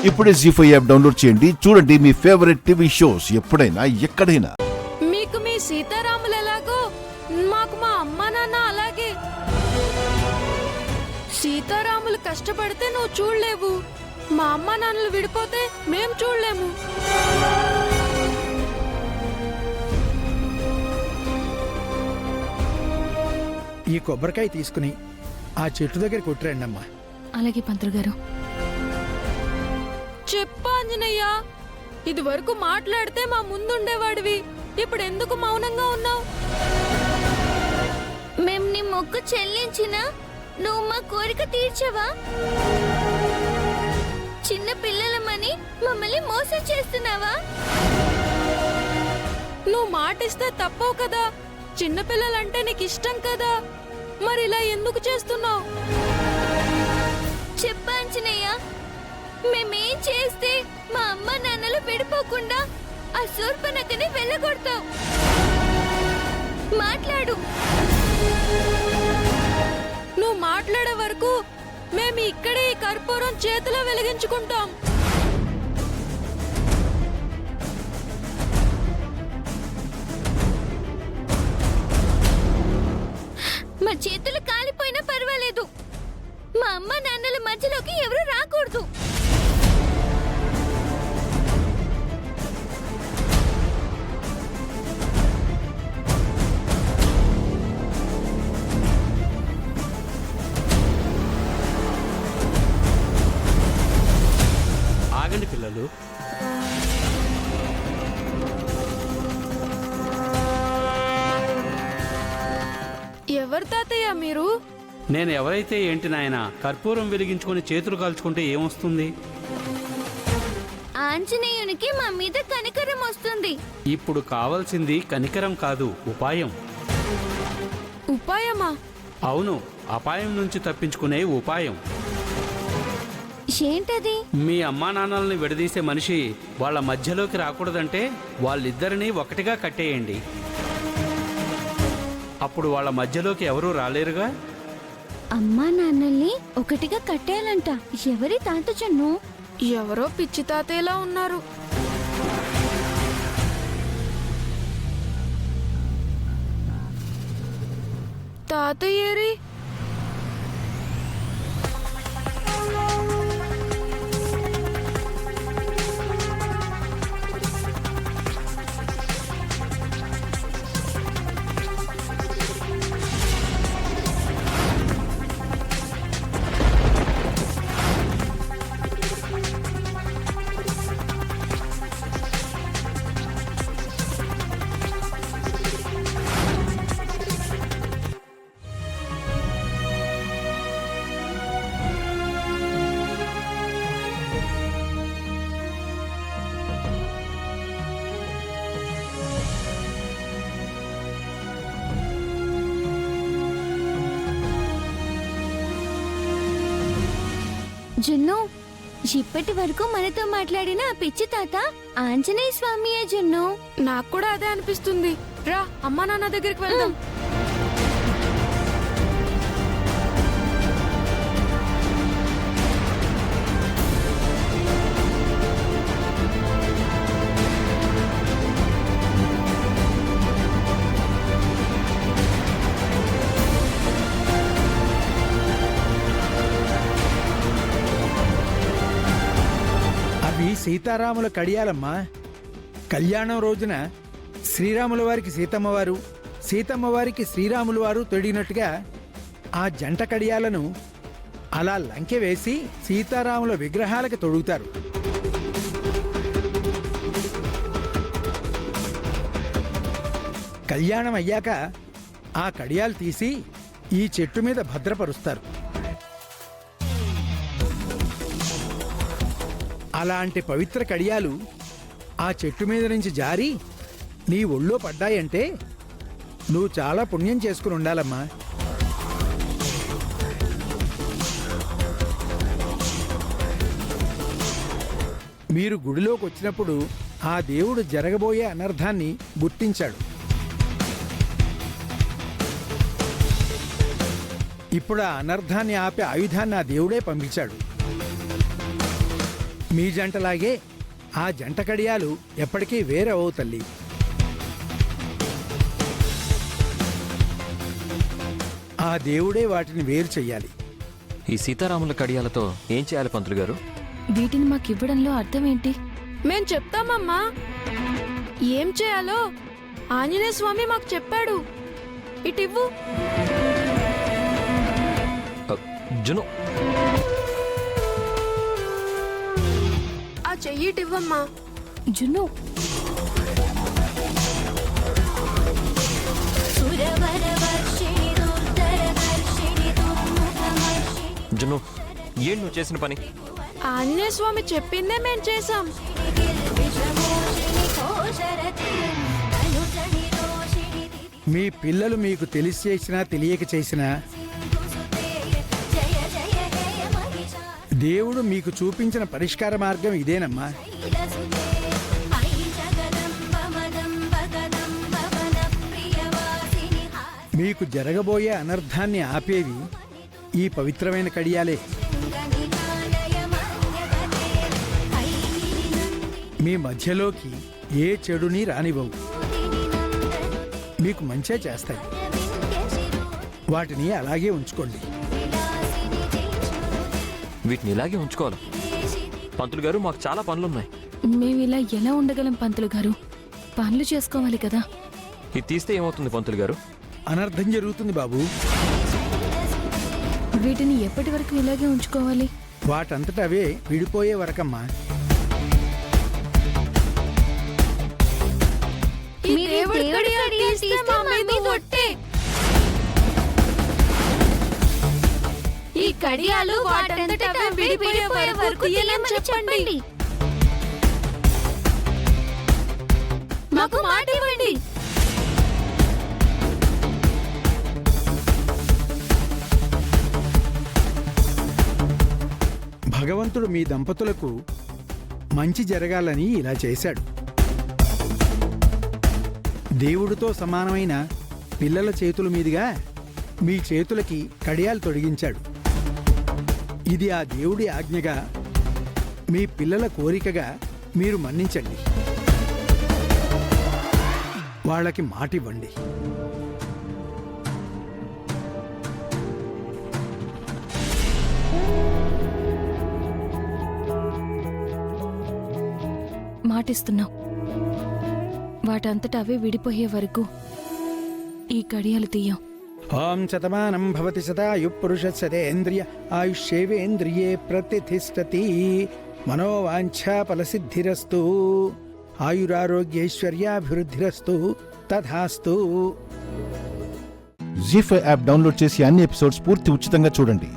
ఇప్పుడే జీ5 app download చేయండి. చూడండి మీ ఫేవరెట్ టీవీ షోస్ ఎప్పుడైనా ఎక్కడైనా. మీకు మీ సీతారాములు ఎలాగో మాకు మా అమ్మ నాన్న అలాగే. సీతారాములు కష్టపడితే నువ్వు చూడలేవు, మా అమ్మ నాన్నలు విడిపోతే మేం చూడలేము. ఈ కొబ్బరికాయ తీసుకుని ఆ చెట్టు దగ్గర కొట్టిరండి అమ్మా. అలాగే పంతులు గారు. చెప్పు ఆంజనేయ, ఇది వరకు మాట్లాడితే మా ముందుండేవాడివి, ఇప్పుడు ఎందుకు మౌనంగా ఉన్నావు? మేం నీ మొక్కు చెల్లించినా నువ్వు మా కోరిక తీర్చవా? చిన్న పిల్లలమని మమ్మల్ని మోసం చేస్తున్నావా? నువ్వు మాటిస్తే తప్పవు కదా, చిన్నపిల్లలంటే నీకు ఇష్టం కదా, మరి ఇలా ఎందుకు చేస్తున్నావు? చెప్పాంజనేయ, మేమేం చేస్తే మా అమ్మ నాన్నలు విడిపోకుండా ఆ శూర్పణఖని వెళ్ళగొడతావు? మాట్లాడు. నువ్వు మాట్లాడే వరకు మేము ఇక్కడే ఈ కర్పూరం చేతిలో వెలిగించుకుంటాం. మా చేతులు కాలిపోయినా పర్వాలేదు, మా అమ్మ నాన్నల మధ్యలోకి ఎవరు రాకూడదు. ఆగండి పిల్లలు. ఎవరు తాతయ్య మీరు? నేను ఎవరైతే ఏంటి నాయనా, కర్పూరం వెలిగించుకొని చేతులు కాల్చుకుంటే ఏమొస్తుంది? ఆంజనేయునికి మా మీద కనికరం వస్తుంది. ఇప్పుడు కావాల్సింది కనికరం కాదు, ఉపాయం. ఉపాయమా? అవును, అపాయం నుంచి తప్పించుకునే ఉపాయం. ఏంటది? మీ అమ్మా నాన్నల్ని విడదీసే మనిషి వాళ్ళ మధ్యలోకి రాకూడదంటే వాళ్ళిద్దరినీ ఒకటిగా కట్టేయండి. అప్పుడు వాళ్ళ మధ్యలోకి ఎవరూ రాలేరుగా. అమ్మా నాన్నల్ని ఒకటిగా కట్టేయాలంట. ఎవరి తాత జన్ను? ఎవరో పిచ్చి తాతయ్యలా ఉన్నారు. తాతయ్యేరి? జున్ను, ఇప్పటి వరకు మనతో మాట్లాడిన ఆ పిచ్చి తాత ఆంజనేయ స్వామియే జున్ను. నాకు కూడా అదే అనిపిస్తుంది. రా అమ్మా నాన్న దగ్గరికి వెళ్దాం. అవి సీతారాముల కడియాలమ్మా. కళ్యాణం రోజున శ్రీరాముల వారికి సీతమ్మ వారు, సీతమ్మ వారికి శ్రీరాములు వారు తొడిగినట్టుగా ఆ జంట కడియాలను అలా లంకె వేసి సీతారాముల విగ్రహాలకు తొడుగుతారు. కళ్యాణం అయ్యాక ఆ కడియాలు తీసి ఈ చెట్టు మీద భద్రపరుస్తారు. అలాంటి పవిత్ర కడియాలు ఆ చెట్టు మీద నుంచి జారి నీ ఒళ్ళో పడ్డాయంటే నువ్వు చాలా పుణ్యం చేసుకుని ఉండాలమ్మా. మీరు గుడిలోకి వచ్చినప్పుడు ఆ దేవుడు జరగబోయే అనర్థాన్ని గుర్తించాడు. ఇప్పుడు ఆ అనర్థాన్ని ఆపే ఆయుధాన్ని ఆ దేవుడే పంపించాడు. మీ జంటలాగే ఆ జంట కడియాలు ఎప్పటికీ వేరవవు తల్లి. ఆ దేవుడే వాటిని వేరు చెయ్యాలి. ఈ సీతారాముల కడియాలతో ఏం చేయాలి పంతులు గారు? వీటిని మాకివ్వడంలో అర్థం ఏంటి? మేం చెప్తామమ్మా. ఏం చేయాలో ఆంజనేయ స్వామి మాకు చెప్పాడు. ఇటివ్వు. జును, ఆ చెయ్యిటివ్వమ్మా. జున్ను, జును, ఏం నువ్వు చేసిన పని? ఆంజనేయ స్వామి చెప్పిందే మేం చేసాం. మీ పిల్లలు మీకు తెలిసి చేసినా తెలియక చేసినా దేవుడు మీకు చూపించిన పరిష్కార మార్గం ఇదేనమ్మా. మీకు జరగబోయే అనర్థాన్ని ఆపేవి ఈ పవిత్రమైన కడియాలే. మీ మధ్యలోకి ఏ చెడుని రానివ్వవు, మీకు మంచే చేస్తాయి. వాటిని అలాగే ఉంచుకోండి. వీటిని ఇలాగే ఉంచుకోవాలి పంతులు గారు. మాకు చాలా పనులున్నాయి. మేమిలా ఎలా ఉండగలం పంతులు గారు? పనులు చేసుకోవాలి కదా. ఇది తీస్తే ఏమవుతుంది పంతులు గారు? అనర్థం జరుగుతుంది బాబు. వీటిని ఎప్పటి వరకు ఇలాగే ఉంచుకోవాలి? వాటంతట అవే విడిపోయే వరకమ్మా. ఈ దేవుడి కడియాలు తీస్తే మా మీద ఒట్టే. ఈ కడియాలు వాటంతట అవే విడిపోయే వరకు తీయలేమని చెప్పండి. మాకు మాట ఇవ్వండి. భగవంతుడు మీ దంపతులకు మంచి జరగాలని ఇలా చేశాడు. దేవుడితో సమానమైన పిల్లల చేతుల మీదుగా మీ చేతులకి కడియాలు తొడిగించాడు. ఇది ఆ దేవుడి ఆజ్ఞగా, మీ పిల్లల కోరికగా మీరు మన్నించండి. వాళ్ళకి మాటివ్వండి. మాటిస్తున్నాం. వాటంతట అవే విడిపోయే వరకు ఈ కడియాలు తీయం. ఓం శతమానం భవతి శతాయు పురుషస్యేంద్రియ ఆయుష్యేవేంద్రియే ప్రతిష్ఠతి. మనోవాంఛా ఫలసిద్ధిరస్తు. ఆయురారోగ్యైశ్వర్యాభివృద్ధిరస్తు. తథాస్తు. జీ5 యాప్ డౌన్లోడ్ చేసి అన్ని ఎపిసోడ్స్ పూర్తి ఉచితంగా చూడండి.